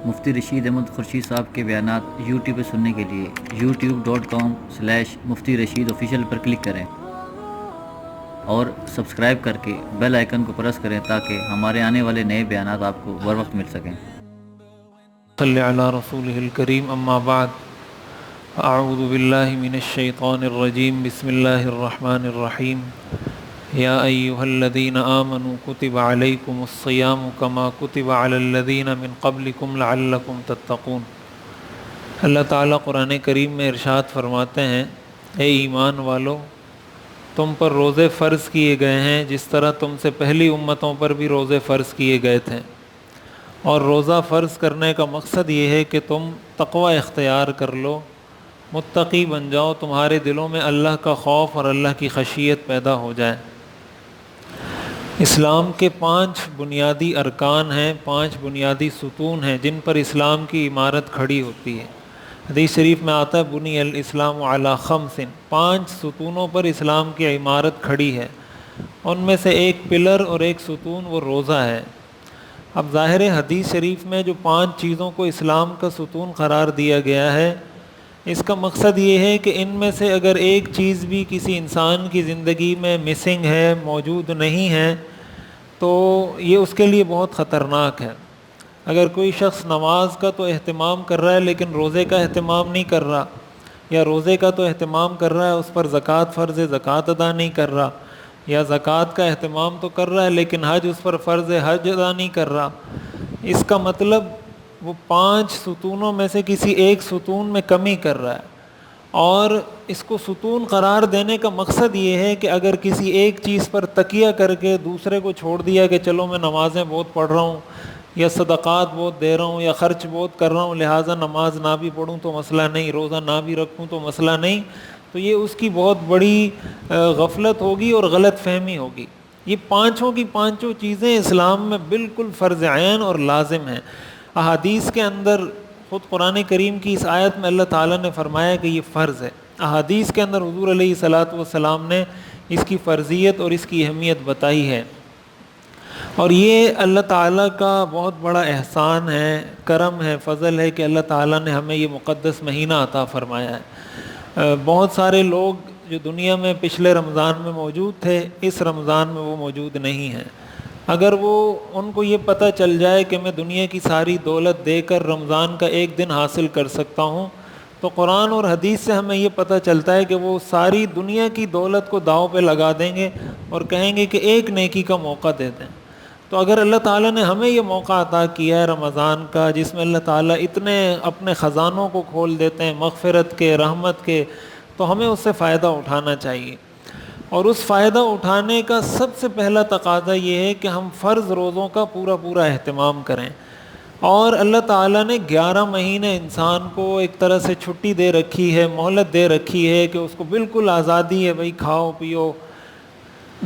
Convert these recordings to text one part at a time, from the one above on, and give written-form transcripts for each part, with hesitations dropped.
مفتی رشید احمد خورشید صاحب کے بیانات یوٹیوب پہ سننے کے لیے youtube.com/مفتی رشید آفیشیل پر کلک کریں اور سبسکرائب کر کے بیل آئیکن کو پریس کریں تاکہ ہمارے آنے والے نئے بیانات آپ کو بر وقت مل سکیں۔ صلی علی رسولہ الکریم، اما بعد، اعوذ باللہ من الشیطان الرجیم، بسم اللہ الرحمن الرحیم۔ یا ایہا الذین آمنوا کتب علیکم الصیام کما کتب علی الذین من قبلکم لعلکم تتقون۔ اللہ تعالیٰ قرآن کریم میں ارشاد فرماتے ہیں، اے ایمان والو، تم پر روزے فرض کیے گئے ہیں جس طرح تم سے پہلی امتوں پر بھی روزے فرض کیے گئے تھے، اور روزہ فرض کرنے کا مقصد یہ ہے کہ تم تقوی اختیار کر لو، متقی بن جاؤ، تمہارے دلوں میں اللہ کا خوف اور اللہ کی خشیت پیدا ہو جائے۔ اسلام کے 5 بنیادی ارکان ہیں، 5 بنیادی ستون ہیں جن پر اسلام کی عمارت کھڑی ہوتی ہے۔ حدیث شریف میں آتا ہے بنی الاسلام علی 5، 5 ستونوں پر اسلام کی عمارت کھڑی ہے، ان میں سے ایک پلر اور ایک ستون وہ روزہ ہے۔ اب ظاہر حدیث شریف میں جو 5 چیزوں کو اسلام کا ستون قرار دیا گیا ہے، اس کا مقصد یہ ہے کہ ان میں سے اگر ایک چیز بھی کسی انسان کی زندگی میں مسنگ ہے، موجود نہیں ہے، تو یہ اس کے لیے بہت خطرناک ہے۔ اگر کوئی شخص نماز کا تو اہتمام کر رہا ہے لیکن روزے کا اہتمام نہیں کر رہا، یا روزے کا تو اہتمام کر رہا ہے، اس پر زکوٰۃ فرض ہے، زکوٰۃ ادا نہیں کر رہا، یا زکوٰۃ کا اہتمام تو کر رہا ہے لیکن حج اس پر فرض ہے، حج ادا نہیں کر رہا، اس کا مطلب وہ 5 ستونوں میں سے کسی ایک ستون میں کمی کر رہا ہے۔ اور اس کو ستون قرار دینے کا مقصد یہ ہے کہ اگر کسی ایک چیز پر تکیہ کر کے دوسرے کو چھوڑ دیا کہ چلو میں نمازیں بہت پڑھ رہا ہوں، یا صدقات بہت دے رہا ہوں، یا خرچ بہت کر رہا ہوں، لہٰذا نماز نہ بھی پڑھوں تو مسئلہ نہیں، روزہ نہ بھی رکھوں تو مسئلہ نہیں، تو یہ اس کی بہت بڑی غفلت ہوگی اور غلط فہمی ہوگی۔ یہ 5 کی 5 چیزیں اسلام میں بالکل فرض عین اور لازم ہیں۔ احادیث کے اندر خود قرآن کریم کی اس آیت میں اللہ تعالیٰ نے فرمایا کہ یہ فرض ہے۔ احادیث کے اندر حضور علیہ الصلاۃ والسلام نے اس کی فرضیت اور اس کی اہمیت بتائی ہے، اور یہ اللہ تعالیٰ کا بہت بڑا احسان ہے، کرم ہے، فضل ہے کہ اللہ تعالیٰ نے ہمیں یہ مقدس مہینہ عطا فرمایا ہے۔ بہت سارے لوگ جو دنیا میں پچھلے رمضان میں موجود تھے، اس رمضان میں وہ موجود نہیں ہیں۔ اگر ان کو یہ پتہ چل جائے کہ میں دنیا کی ساری دولت دے کر رمضان کا ایک دن حاصل کر سکتا ہوں، تو قرآن اور حدیث سے ہمیں یہ پتہ چلتا ہے کہ وہ ساری دنیا کی دولت کو داؤ پہ لگا دیں گے اور کہیں گے کہ ایک نیکی کا موقع دے دیں۔ تو اگر اللہ تعالیٰ نے ہمیں یہ موقع عطا کیا ہے رمضان کا، جس میں اللہ تعالیٰ اتنے اپنے خزانوں کو کھول دیتے ہیں مغفرت کے، رحمت کے، تو ہمیں اس سے فائدہ اٹھانا چاہیے۔ اور اس فائدہ اٹھانے کا سب سے پہلا تقاضا یہ ہے کہ ہم فرض روزوں کا پورا اہتمام کریں۔ اور اللہ تعالیٰ نے 11 مہینے انسان کو ایک طرح سے چھٹی دے رکھی ہے، مہلت دے رکھی ہے کہ اس کو بالکل آزادی ہے، بھائی کھاؤ پیو۔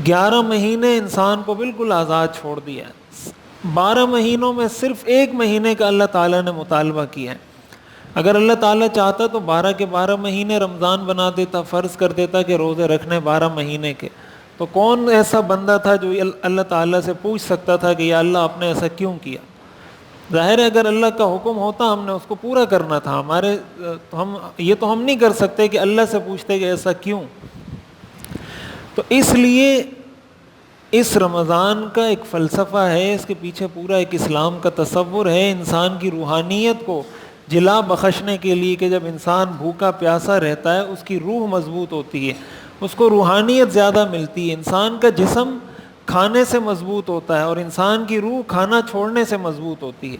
11 مہینے انسان کو بالکل آزاد چھوڑ دیا ہے۔ 12 مہینوں میں صرف 1 مہینے کا اللہ تعالیٰ نے مطالبہ کیا ہے۔ اگر اللہ تعالیٰ چاہتا تو 12 کے 12 مہینے رمضان بنا دیتا، فرض کر دیتا کہ روزے رکھنے 12 مہینے کے، تو کون ایسا بندہ تھا جو اللہ تعالیٰ سے پوچھ سکتا تھا کہ یا اللہ آپ نے ایسا کیوں کیا؟ ظاہر ہے اگر اللہ کا حکم ہوتا ہم نے اس کو پورا کرنا تھا۔ ہم نہیں کر سکتے کہ اللہ سے پوچھتے کہ ایسا کیوں۔ تو اس لیے اس رمضان کا ایک فلسفہ ہے، اس کے پیچھے پورا ایک اسلام کا تصور ہے، انسان کی روحانیت کو جلا بخشنے کے لیے کہ جب انسان بھوکا پیاسا رہتا ہے اس کی روح مضبوط ہوتی ہے، اس کو روحانیت زیادہ ملتی ہے۔ انسان کا جسم کھانے سے مضبوط ہوتا ہے اور انسان کی روح کھانا چھوڑنے سے مضبوط ہوتی ہے۔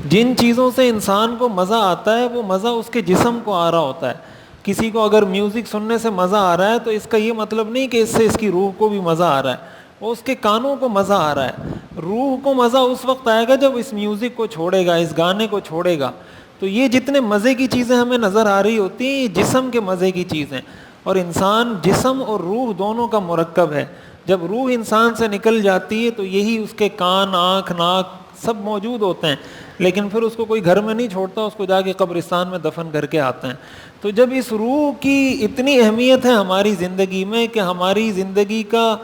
جن چیزوں سے انسان کو مزہ آتا ہے وہ مزہ اس کے جسم کو آ رہا ہوتا ہے۔ کسی کو اگر میوزک سننے سے مزہ آ رہا ہے تو اس کا یہ مطلب نہیں کہ اس سے اس کی روح کو بھی مزہ آ رہا ہے، وہ اس کے کانوں کو مزہ آ رہا ہے۔ روح کو مزہ اس وقت آئے گا جب اس میوزک کو چھوڑے گا، اس گانے کو چھوڑے گا۔ تو یہ جتنے مزے کی چیزیں ہمیں نظر آ رہی ہوتی ہیں یہ جسم کے مزے کی چیزیں، اور انسان جسم اور روح دونوں کا مرکب ہے۔ جب روح انسان سے نکل جاتی ہے تو یہی اس کے کان، آنکھ، ناک سب موجود ہوتے ہیں، لیکن پھر اس کو کوئی گھر میں نہیں چھوڑتا، اس کو جا کے قبرستان میں دفن کر کے آتے ہیں۔ تو جب اس روح کی اتنی اہمیت ہے ہماری زندگی میں کہ ہماری زندگی کا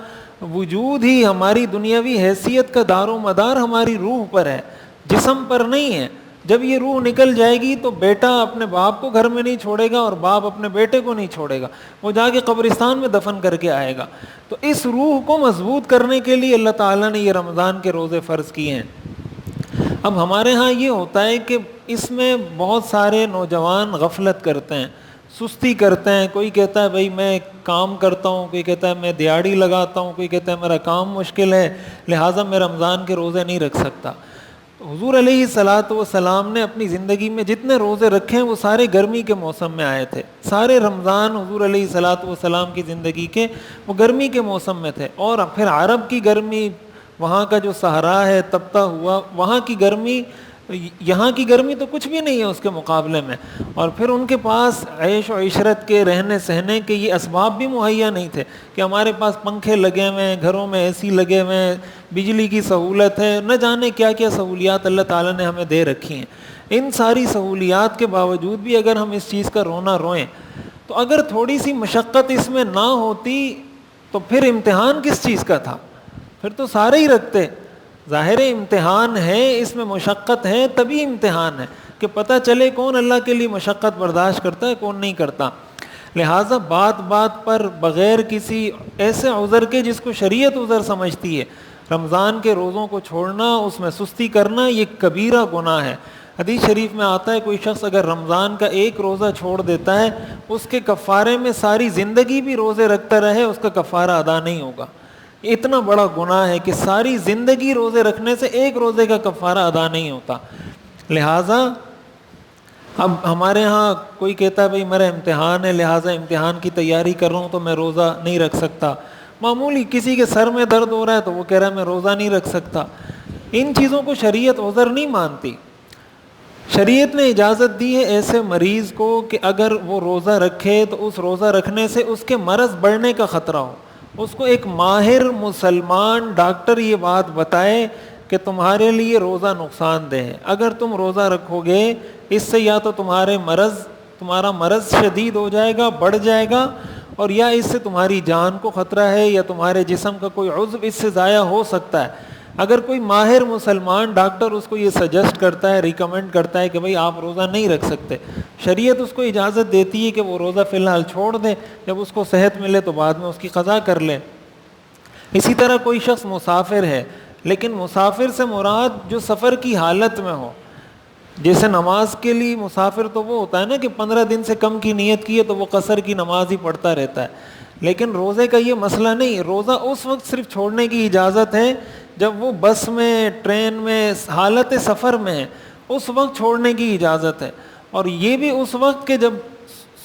وجود ہی، ہماری دنیاوی حیثیت کا دار و مدار ہماری روح پر ہے، جسم پر نہیں ہے۔ جب یہ روح نکل جائے گی تو بیٹا اپنے باپ کو گھر میں نہیں چھوڑے گا اور باپ اپنے بیٹے کو نہیں چھوڑے گا، وہ جا کے قبرستان میں دفن کر کے آئے گا۔ تو اس روح کو مضبوط کرنے کے لیے اللہ تعالیٰ نے یہ رمضان کے روزے فرض کیے ہیں۔ اب ہمارے ہاں یہ ہوتا ہے کہ اس میں بہت سارے نوجوان غفلت کرتے ہیں، سستی کرتے ہیں۔ کوئی کہتا ہے بھائی میں کام کرتا ہوں، کوئی کہتا ہے میں دیہڑی لگاتا ہوں، کوئی کہتا ہے میرا کام مشکل ہے لہٰذا میں رمضان کے روزے نہیں رکھ سکتا۔ حضور علیہ الصلاۃ والسلام نے اپنی زندگی میں جتنے روزے رکھے ہیں وہ سارے گرمی کے موسم میں آئے تھے، سارے رمضان حضور علیہ الصلاۃ والسلام کی زندگی کے وہ گرمی کے موسم میں تھے۔ اور پھر عرب کی گرمی، وہاں کا جو صحرا ہے تپتا ہوا، وہاں کی گرمی یہاں کی گرمی تو کچھ بھی نہیں ہے اس کے مقابلے میں۔ اور پھر ان کے پاس عیش و عشرت کے، رہنے سہنے کے یہ اسباب بھی مہیا نہیں تھے کہ ہمارے پاس پنکھے لگے ہوئے ہیں، گھروں میں اے سی لگے ہوئے ہیں، بجلی کی سہولت ہے، نہ جانے کیا کیا سہولیات اللہ تعالیٰ نے ہمیں دے رکھی ہیں۔ ان ساری سہولیات کے باوجود بھی اگر ہم اس چیز کا رونا روئیں تو اگر تھوڑی سی مشقت اس میں نہ ہوتی تو پھر امتحان کس چیز کا تھا؟ پھر تو سارے ہی رکھتے۔ ظاہر امتحان ہے، اس میں مشقت ہے، تبھی امتحان ہے کہ پتہ چلے کون اللہ کے لیے مشقت برداشت کرتا ہے، کون نہیں کرتا۔ لہٰذا بات بات پر بغیر کسی ایسے عذر کے جس کو شریعت عذر سمجھتی ہے رمضان کے روزوں کو چھوڑنا، اس میں سستی کرنا، یہ کبیرہ گناہ ہے۔ حدیث شریف میں آتا ہے کوئی شخص اگر رمضان کا ایک روزہ چھوڑ دیتا ہے اس کے کفارے میں ساری زندگی بھی روزے رکھتا رہے اس کا کفارہ ادا نہیں ہوگا۔ اتنا بڑا گناہ ہے کہ ساری زندگی روزے رکھنے سے ایک روزے کا کفارہ ادا نہیں ہوتا۔ لہٰذا اب ہمارے ہاں کوئی کہتا ہے بھئی میرا امتحان ہے لہٰذا امتحان کی تیاری کر رہا ہوں تو میں روزہ نہیں رکھ سکتا۔ معمولی کسی کے سر میں درد ہو رہا ہے تو وہ کہہ رہا ہے میں روزہ نہیں رکھ سکتا۔ ان چیزوں کو شریعت عذر نہیں مانتی۔ شریعت نے اجازت دی ہے ایسے مریض کو کہ اگر وہ روزہ رکھے تو اس روزہ رکھنے سے اس کے مرض بڑھنے کا خطرہ ہو، اس کو ایک ماہر مسلمان ڈاکٹر یہ بات بتائے کہ تمہارے لیے روزہ نقصان دہ ہے، اگر تم روزہ رکھو گے اس سے یا تو تمہارا مرض شدید ہو جائے گا، بڑھ جائے گا، اور یا اس سے تمہاری جان کو خطرہ ہے یا تمہارے جسم کا کوئی عضو اس سے ضائع ہو سکتا ہے۔ اگر کوئی ماہر مسلمان ڈاکٹر اس کو یہ سجیسٹ کرتا ہے، ریکمینڈ کرتا ہے کہ بھئی آپ روزہ نہیں رکھ سکتے، شریعت اس کو اجازت دیتی ہے کہ وہ روزہ فی الحال چھوڑ دے، جب اس کو صحت ملے تو بعد میں اس کی قضا کر لے۔ اسی طرح کوئی شخص مسافر ہے، لیکن مسافر سے مراد جو سفر کی حالت میں ہو، جیسے نماز کے لیے مسافر تو وہ ہوتا ہے نا کہ 15 دن سے کم کی نیت کی ہے تو وہ قصر کی نماز ہی پڑھتا رہتا ہے، لیکن روزے کا یہ مسئلہ نہیں۔ روزہ اس وقت صرف چھوڑنے کی اجازت ہے جب وہ بس میں، ٹرین میں، حالت سفر میں ہے، اس وقت چھوڑنے کی اجازت ہے، اور یہ بھی اس وقت کہ جب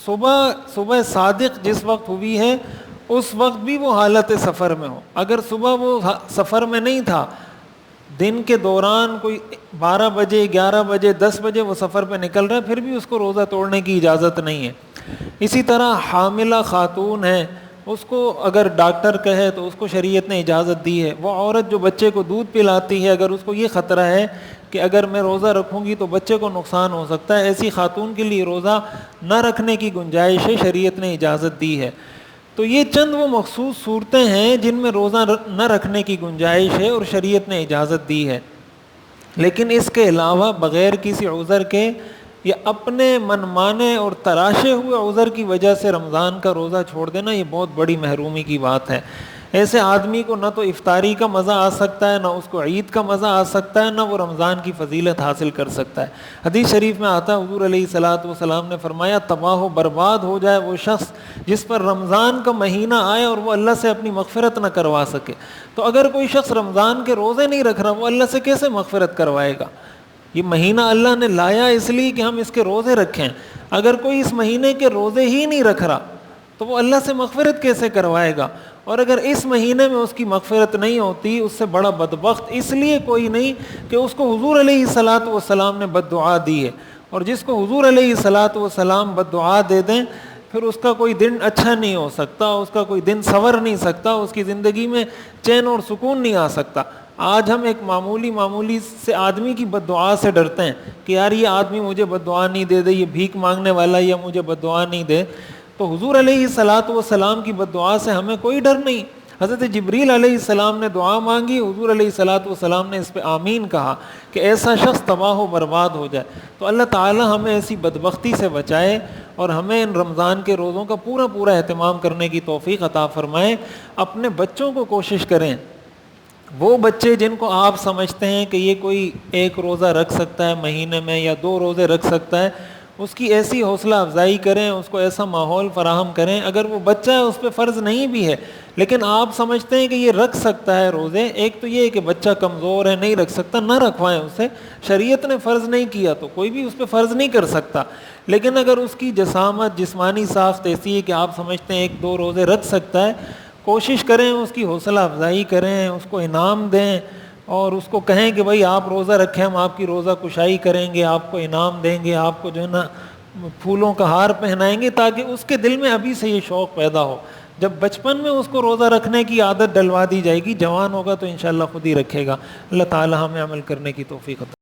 صبح صادق جس وقت ہوئی ہے اس وقت بھی وہ حالت سفر میں ہو۔ اگر صبح وہ سفر میں نہیں تھا، دن کے دوران کوئی 12 بجے، 11 بجے، 10 بجے وہ سفر پہ نکل رہا ہے، پھر بھی اس کو روزہ توڑنے کی اجازت نہیں ہے۔ اسی طرح حاملہ خاتون ہے، اس کو اگر ڈاکٹر کہے تو اس کو شریعت نے اجازت دی ہے۔ وہ عورت جو بچے کو دودھ پلاتی ہے، اگر اس کو یہ خطرہ ہے کہ اگر میں روزہ رکھوں گی تو بچے کو نقصان ہو سکتا ہے، ایسی خاتون کے لیے روزہ نہ رکھنے کی گنجائش ہے، شریعت نے اجازت دی ہے۔ تو یہ چند وہ مخصوص صورتیں ہیں جن میں روزہ نہ رکھنے کی گنجائش ہے اور شریعت نے اجازت دی ہے، لیکن اس کے علاوہ بغیر کسی عذر کے یا اپنے منمانے اور تراشے ہوئے عذر کی وجہ سے رمضان کا روزہ چھوڑ دینا یہ بہت بڑی محرومی کی بات ہے۔ ایسے آدمی کو نہ تو افطاری کا مزہ آ سکتا ہے، نہ اس کو عید کا مزہ آ سکتا ہے، نہ وہ رمضان کی فضیلت حاصل کر سکتا ہے۔ حدیث شریف میں آتا ہے حضور علیہ الصلاۃ والسلام نے فرمایا تباہ و برباد ہو جائے وہ شخص جس پر رمضان کا مہینہ آئے اور وہ اللہ سے اپنی مغفرت نہ کروا سکے۔ تو اگر کوئی شخص رمضان کے روزے نہیں رکھ رہا، وہ اللہ سے کیسے مغفرت کروائے گا؟ یہ مہینہ اللہ نے لایا اس لیے کہ ہم اس کے روزے رکھیں، اگر کوئی اس مہینے کے روزے ہی نہیں رکھ رہا تو وہ اللہ سے مغفرت کیسے کروائے گا؟ اور اگر اس مہینے میں اس کی مغفرت نہیں ہوتی، اس سے بڑا بدبخت اس لیے کوئی نہیں کہ اس کو حضور علیہ الصلاۃ والسلام نے بد دعا دی ہے، اور جس کو حضور علیہ الصلاۃ والسلام بد دعا دے دیں پھر اس کا کوئی دن اچھا نہیں ہو سکتا، اس کا کوئی دن سنور نہیں سکتا، اس کی زندگی میں چین اور سکون نہیں آ سکتا۔ آج ہم ایک معمولی سے آدمی کی بد دعا سے ڈرتے ہیں کہ یار یہ آدمی مجھے بد دعا نہیں دے دے، یہ بھیک مانگنے والا یا مجھے بد دعا نہیں دے، تو حضور علیہ الصلاۃ والسلام کی بد دعا سے ہمیں کوئی ڈر نہیں۔ حضرت جبریل علیہ السلام نے دعا مانگی، حضور علیہ الصلوۃ والسلام نے اس پہ آمین کہا کہ ایسا شخص تباہ و برباد ہو جائے۔ تو اللہ تعالی ہمیں ایسی بدبختی سے بچائے اور ہمیں ان رمضان کے روزوں کا پورا پورا اہتمام کرنے کی توفیق عطا فرمائے۔ اپنے بچوں کو کوشش کریں، وہ بچے جن کو آپ سمجھتے ہیں کہ یہ کوئی ایک روزہ رکھ سکتا ہے مہینے میں یا 2 روزے رکھ سکتا ہے، اس کی ایسی حوصلہ افزائی کریں، اس کو ایسا ماحول فراہم کریں۔ اگر وہ بچہ ہے اس پہ فرض نہیں بھی ہے لیکن آپ سمجھتے ہیں کہ یہ رکھ سکتا ہے روزے، ایک تو یہ ہے کہ بچہ کمزور ہے نہیں رکھ سکتا، نہ رکھوائیں اسے، شریعت نے فرض نہیں کیا تو کوئی بھی اس پہ فرض نہیں کر سکتا۔ لیکن اگر اس کی جسامت، جسمانی ساخت ایسی ہے کہ آپ سمجھتے ہیں 1-2 روزے رکھ سکتا ہے، کوشش کریں اس کی حوصلہ افزائی کریں، اس کو انعام دیں اور اس کو کہیں کہ بھائی آپ روزہ رکھیں، ہم آپ کی روزہ کشائی کریں گے، آپ کو انعام دیں گے، آپ کو جو ہے نا پھولوں کا ہار پہنائیں گے، تاکہ اس کے دل میں ابھی سے یہ شوق پیدا ہو۔ جب بچپن میں اس کو روزہ رکھنے کی عادت ڈلوا دی جائے گی، جوان ہوگا تو انشاءاللہ خود ہی رکھے گا۔ اللہ تعالی ہمیں عمل کرنے کی توفیق عطا